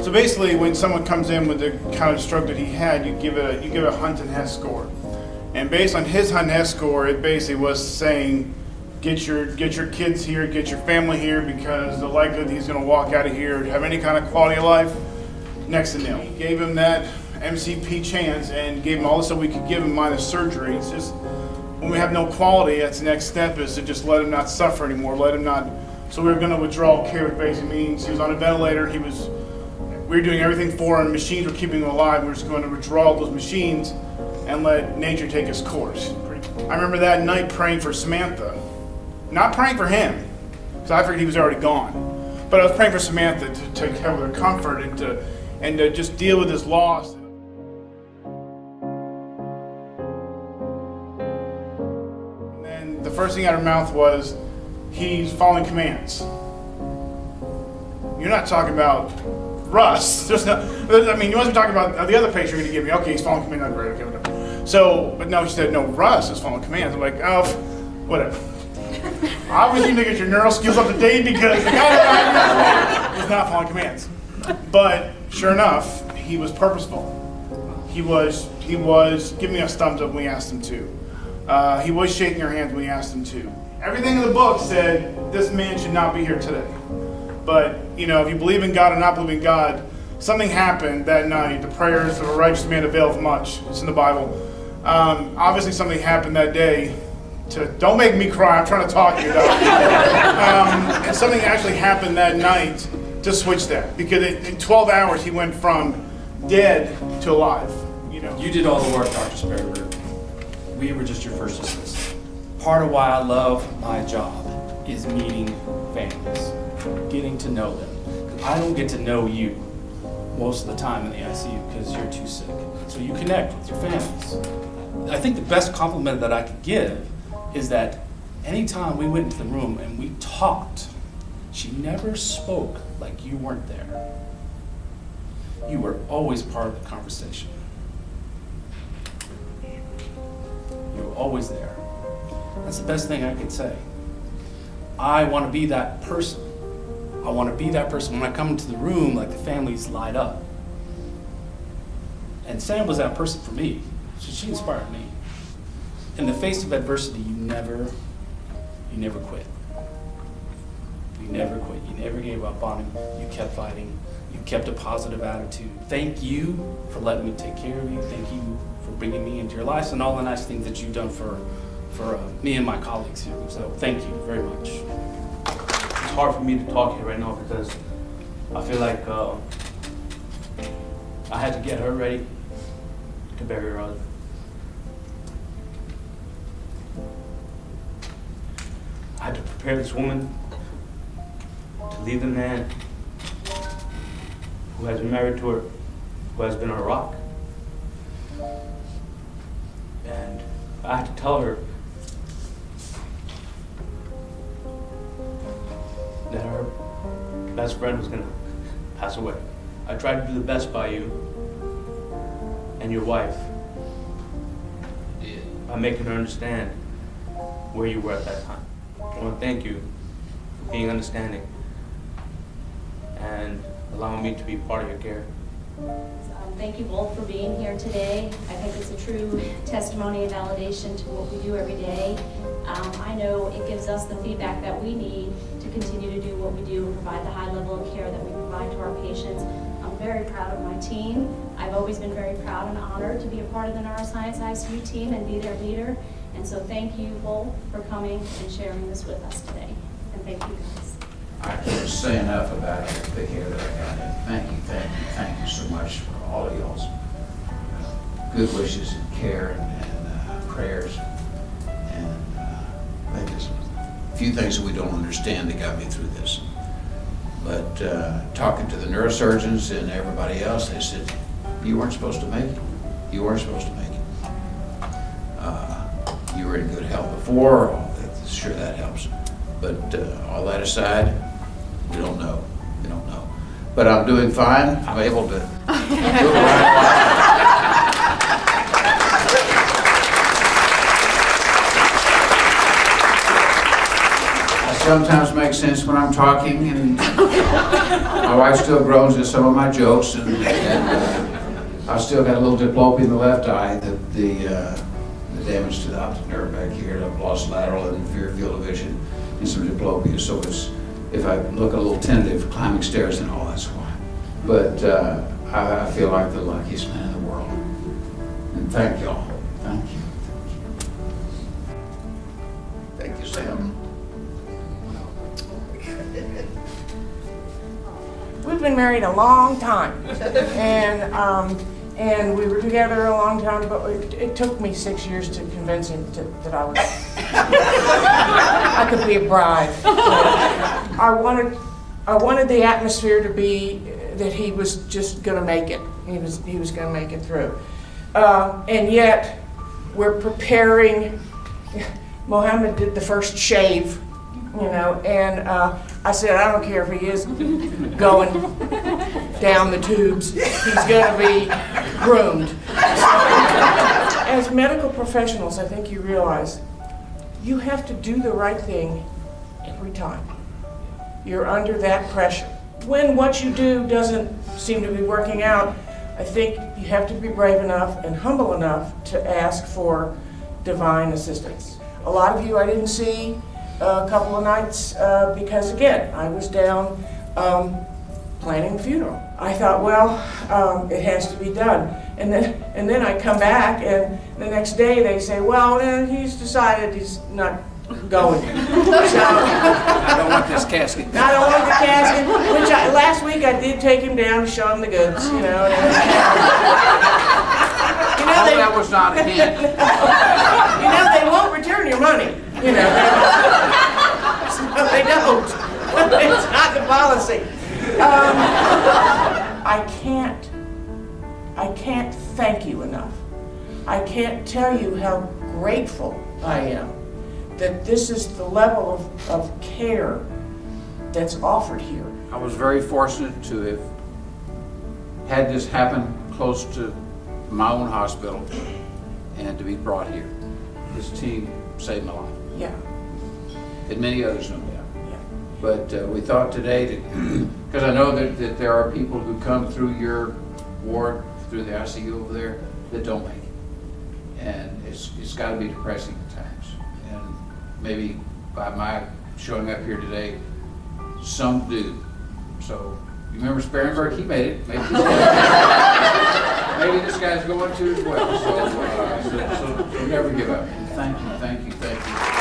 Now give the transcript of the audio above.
So basically, when someone comes in with the kind of stroke that he had, you give a Hunt and Hess score, and based on his Hunt and Hess score, it basically was saying, get your kids here, get your family here, because the likelihood he's going to walk out of here have any kind of quality of life, next to nil. We gave him that MCP chance and gave him all the stuff we could give him minus surgery. It's just when we have no quality, that's the next step is to just let him not suffer anymore. Let him not. So we were going to withdraw care, which basically means he was on a ventilator. We were doing everything for him. Machines were keeping him alive. We were just going to withdraw those machines and let nature take its course. I remember that night praying for Samantha, not praying for him, because I figured he was already gone. But I was praying for Samantha to have her comfort and to just deal with his loss. And then the first thing out of her mouth was, he's following commands. You're not talking about Russ. You must be talking about the other patient you're going to give me. Okay, he's following commands. Oh, great, okay, whatever. So, but no, she said, no, Russ is following commands. I'm like, oh, whatever. Obviously, you need to get your neural skills up to date because the guy that I was not following commands. But sure enough, he was purposeful. He was giving us thumbs up when we asked him to. He was shaking our hands when we asked him to. Everything in the book said this man should not be here today. But, if you believe in God or not believe in God, something happened that night. The prayers of a righteous man availeth much. It's in the Bible. Obviously, something happened that day. Don't make me cry. I'm trying to talk to you, Doc. And something actually happened that night to switch that. Because in 12 hours, he went from dead to alive. You did all the work, Dr. Sparenberg. We were just your first assistant. Part of why I love my job is meeting families, getting to know them. I don't get to know you most of the time in the ICU because you're too sick. So you connect with your families. I think the best compliment that I could give is that anytime we went into the room and we talked, she never spoke like you weren't there. You were always part of the conversation. You were always there. That's the best thing I could say. I want to be that person. I want to be that person. When I come into the room, like the families light up. And Sam was that person for me. She inspired me. In the face of adversity, you never quit. You never quit. You never gave up on him. You kept fighting. You kept a positive attitude. Thank you for letting me take care of you. Thank you for bringing me into your lives and all the nice things that you've done for me and my colleagues here. So thank you very much. It's hard for me to talk here right now because I feel like I had to get her ready to bury her husband. I had to prepare this woman to leave the man who has been married to her, who has been her rock. And I had to tell her that her best friend was gonna pass away. I tried to do the best by you and your wife by making her understand where you were at that time. I want to thank you for being understanding and allowing me to be part of your care. Thank you both for being here today. I think it's a true testimony and validation to what we do every day. I know it gives us the feedback that we need to continue to do what we do and provide the high level of care that we provide to our patients. I'm very proud of my team. I've always been very proud and honored to be a part of the Neuroscience ICU team and be their leader. And so thank you both for coming and sharing this with us today. And thank you guys. I can't say enough about the care that I got. And thank you so much for all of y'all's good wishes and care and prayers. And there's a few things that we don't understand that got me through this. But talking to the neurosurgeons and everybody else, they said, you weren't supposed to make it. You weren't supposed to make it. You were in good health before. Sure, that helps. But all that aside, we don't know. We don't know. But I'm doing fine. I'm able to move around. I sometimes make sense when I'm talking, and my wife still groans at some of my jokes, and I've still got a little diplopia in the left eye, the damage to the optic nerve back here. I've lost lateral and inferior field of vision and some diplopia, so it's, if I look a little tentative climbing stairs and all, that's why. But I feel like the luckiest man in the world. And thank y'all. Thank you. Thank you, Sam. We've been married a long time, and we were together a long time, but it took me 6 years to convince him that I could be a bride. I wanted the atmosphere to be that he was just going to make it. He was going to make it through, and yet we're preparing. Mohammed did the first shave, and I said, I don't care if he is going down the tubes, he's going to be groomed. As medical professionals, I think you realize you have to do the right thing every time. You're under that pressure. When what you do doesn't seem to be working out, I think you have to be brave enough and humble enough to ask for divine assistance. A lot of you I didn't see a couple of nights because, again, I was down planning a funeral. I thought, well, it has to be done. And then I come back, and the next day they say, well, he's decided he's not going. So, I don't want this casket. I don't want the casket, which last week I did take him down to show him the goods, That was not a hint. They won't return your money, So they don't. It's not the policy. I can't thank you enough. I can't tell you how grateful I am that this is the level of care that's offered here. I was very fortunate to have had this happen close to my own hospital and to be brought here. This team saved my life. Yeah. And many others, no doubt. Yeah. But we thought today that, because I know that there are people who come through your ward, through the ICU over there, that don't make it. And it's got to be depressing at times. And maybe by my showing up here today, some do. So, you remember Sparenberg? He made it. Maybe this guy's going to as well. So never give up. Thank you, thank you, thank you.